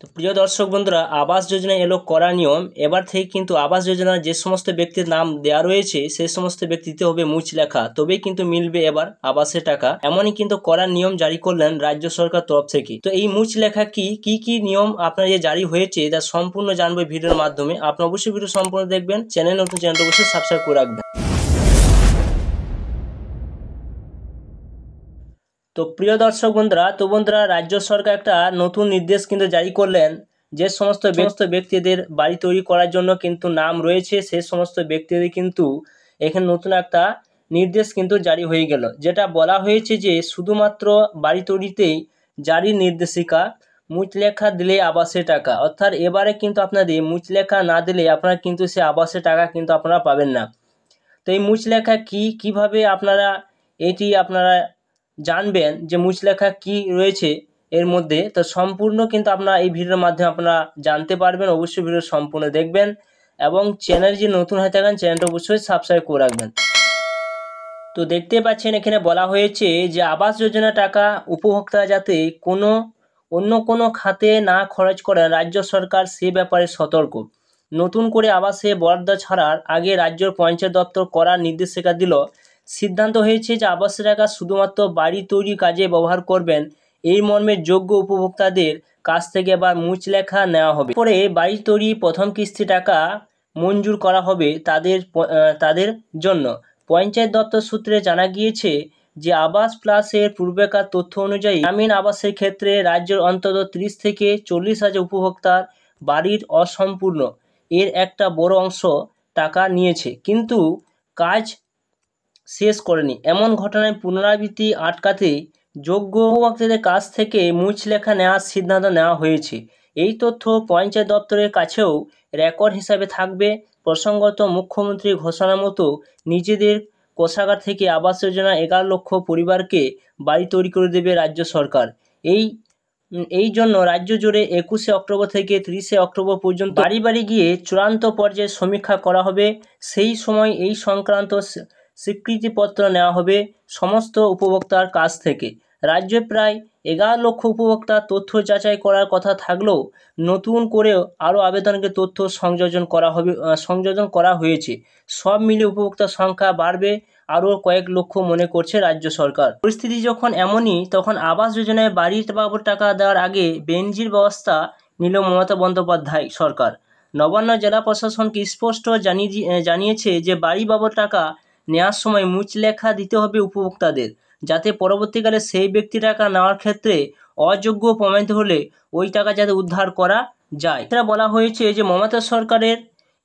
তো প্রিয় দর্শক বন্ধুরা, আবাস যোজনা এলো কড়া নিয়ম। এবার থেকে কিন্তু আবাস যোজনার যে সমস্ত ব্যক্তির নাম দেওয়া রয়েছে সেই সমস্ত ব্যক্তিতে হবে মুচ লেখা, তবেই কিন্তু মিলবে এবার আবাসের টাকা। এমনই কিন্তু কড়া নিয়ম জারি করলেন রাজ্য সরকার তরফ থেকে। তো এই মুচ লেখা কি নিয়ম আপনার যে জারি হয়েছে তা সম্পূর্ণ জানবো ভিডিওর মাধ্যমে। আপনি অবশ্যই ভিডিও সম্পূর্ণ দেখবেন। চ্যানেল নতুন, চ্যানেলটা অবশ্যই সাবস্ক্রাইব করে রাখবেন। তো প্রিয় দর্শক বন্ধুরা, রাজ্য সরকার একটা নতুন নির্দেশ কিন্তু জারি করলেন। যে সমস্ত ব্যক্তিদের বাড়ি তৈরি করার জন্য কিন্তু নাম রয়েছে সেই সমস্ত ব্যক্তিদের কিন্তু এখানে নতুন একটা নির্দেশ কিন্তু জারি হয়ে গেল, যেটা বলা হয়েছে যে শুধুমাত্র বাড়ি তৈরিতেই জারি নির্দেশিকা, মুচলেখা দিলে আবাসের টাকা। অর্থাৎ এবারে কিন্তু আপনাদের মুচলেখা না দিলে আপনারা কিন্তু সে আবাসের টাকা কিন্তু আপনারা পাবেন না। তো এই মুচলেখা কিভাবে আপনারা আপনারা জানবেন যে মুচলেখা কি রয়েছে এর মধ্যে, তো সম্পূর্ণ কিন্তু আপনারা এই ভিডিওর মাধ্যমে আপনারা জানতে পারবেন। অবশ্যই ভিডিও সম্পূর্ণ দেখবেন এবং চ্যানেল যে নতুন হয়ে থাকেন চ্যানেলটা অবশ্যই সাবস্ক্রাইব করে রাখবেন। তো দেখতে পাচ্ছেন এখানে বলা হয়েছে যে আবাস যোজনা টাকা উপভোক্তা যাতে অন্য কোনো খাতে না খরচ করেন, রাজ্য সরকার সে ব্যাপারে সতর্ক। নতুন করে আবাসে বরাদ্দ ছাড়ার আগে রাজ্যের পঞ্চায়েত দপ্তর করার নির্দেশিকা দিল। সিদ্ধান্ত হয়েছে যে আবাসের টাকা শুধুমাত্র বাড়ি তৈরির কাজে ব্যবহার করবেন, এই মর্মে যোগ্য উপভোক্তাদের কাছ থেকে এবার মুচলেখা নেওয়া হবে। পরে বাড়ি তৈরি প্রথম কিস্তি টাকা মঞ্জুর করা হবে তাদের জন্য। পঞ্চায়েত দপ্তর সূত্রে জানা গিয়েছে যে আবাস প্লাসের পূর্বেকার তথ্য অনুযায়ী গ্রামীণ আবাসের ক্ষেত্রে রাজ্যের অন্তত 30 থেকে 40,000 উপভোক্তার বাড়ির অসম্পূর্ণ এর একটা বড় অংশ টাকা নিয়েছে কিন্তু কাজ শেষ করেনি। এমন ঘটনায় পুনরাবৃত্তি আটকাতে যোগ্য উপভোক্তাদের কাছ থেকে মুচলেখা নেওয়ার সিদ্ধান্ত নেওয়া হয়েছে। এই তথ্য পঞ্চায়েত দপ্তরের কাছেও রেকর্ড হিসাবে থাকবে। প্রসঙ্গত, মুখ্যমন্ত্রীর ঘোষণা মতো নিজেদের কোষাগার থেকে আবাস যোজনা 11 লক্ষ পরিবারকে বাড়ি তৈরি করে দেবে রাজ্য সরকার। এই জন্য রাজ্য জুড়ে 21শে অক্টোবর থেকে 30শে অক্টোবর পর্যন্ত বাড়ি বাড়ি গিয়ে চূড়ান্ত পর্যায়ে সমীক্ষা করা হবে। সেই সময় এই সংক্রান্ত স্বীকৃতিপত্র নেওয়া হবে সমস্ত উপভোক্তার কাছ থেকে। রাজ্যে প্রায় 11 লক্ষ উপভোক্তার তথ্য যাচাই করার কথা থাকলেও নতুন করে আরও আবেদনকে তথ্য সংযোজন করা হয়েছে। সব মিলিয়ে উপভোক্তার সংখ্যা বাড়বে আরও কয়েক লক্ষ মনে করছে রাজ্য সরকার। পরিস্থিতি যখন এমনই, তখন আবাস যোজনায় বাড়ির বাবদ টাকা দেওয়ার আগে বেনজির ব্যবস্থা নিল মমতা বন্দ্যোপাধ্যায় সরকার। নবান্ন জেলা প্রশাসনকে স্পষ্ট জানিয়েছে যে বাড়ি বাবদ টাকা নেওয়ার সময় মুচলেখা দিতে হবে উপভোক্তাদের, যাতে পরবর্তীকালে সেই ব্যক্তি টাকা নেওয়ার ক্ষেত্রে অযোগ্য প্রমাণিত হলে ওই টাকা যাতে উদ্ধার করা যায়। এটা বলা হয়েছে যে মমতা সরকারের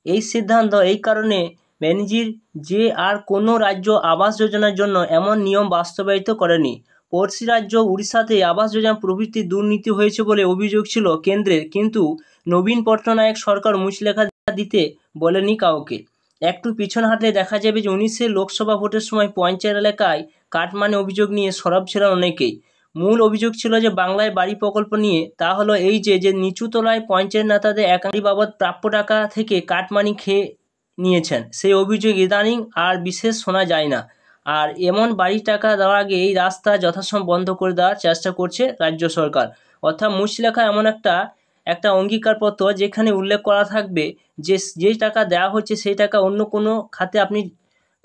এই সিদ্ধান্ত এই কারণে বেনজির যে আর কোনো রাজ্য আবাস যোজনার জন্য এমন নিয়ম বাস্তবায়িত করেনি। পড়শি রাজ্য উড়িষ্যাতে আবাস যোজনা প্রভৃতি দুর্নীতি হয়েছে বলে অভিযোগ ছিল কেন্দ্রের, কিন্তু নবীন পট্টনায়ক সরকার মুচলেখা দিতে বলেনি কাউকে। একটু পিছন হাঁটলে দেখা যাবে যে 19-এর লোকসভা ভোটের সময় পঞ্চায়েত এলাকায় কাটমানি অভিযোগ নিয়ে সরব ছিলেন অনেকেই। মূল অভিযোগ ছিল যে বাংলায় বাড়ি প্রকল্প নিয়ে। তা হলো এই যে নিচু তলায় পঞ্চায়েত নেতাদের একাংশ বাবদ প্রাপ্য টাকা থেকে কাটমানি খেয়ে নিয়েছেন, সেই অভিযোগ ইদানিং আর বিশেষ শোনা যায় না। আর এমন বাড়ির টাকা দেওয়ার আগে এই রাস্তা যথাসম্ভব বন্ধ করে দেওয়ার চেষ্টা করছে রাজ্য সরকার। অর্থাৎ মুচলেখা এমন একটা অঙ্গীকারপত্র যেখানে উল্লেখ করা থাকবে যে যেই টাকা দেওয়া হচ্ছে সেই টাকা অন্য কোনো খাতে আপনি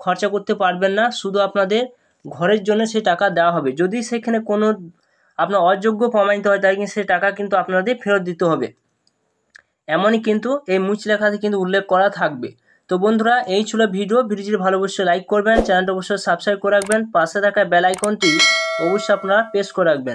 খরচা করতে পারবেন না, শুধু আপনাদের ঘরের জন্য সেই টাকা দেওয়া হবে। যদি সেখানে কোনো আপনার অযোগ্য প্রমাণিত হয় তাহলে কিন্তু সেই টাকা কিন্তু আপনাদের ফেরত দিতে হবে। এমনই কিন্তু এই মুচলেখাতে কিন্তু উল্লেখ করা থাকবে। তো বন্ধুরা, এই ছিল ভিডিওটি যদি ভালো অবশ্যই লাইক করবেন, চ্যানেলটা অবশ্যই সাবস্ক্রাইব করে রাখবেন, পাশে থাকা বেল আইকনটি অবশ্যই আপনারা প্রেস করে রাখবেন।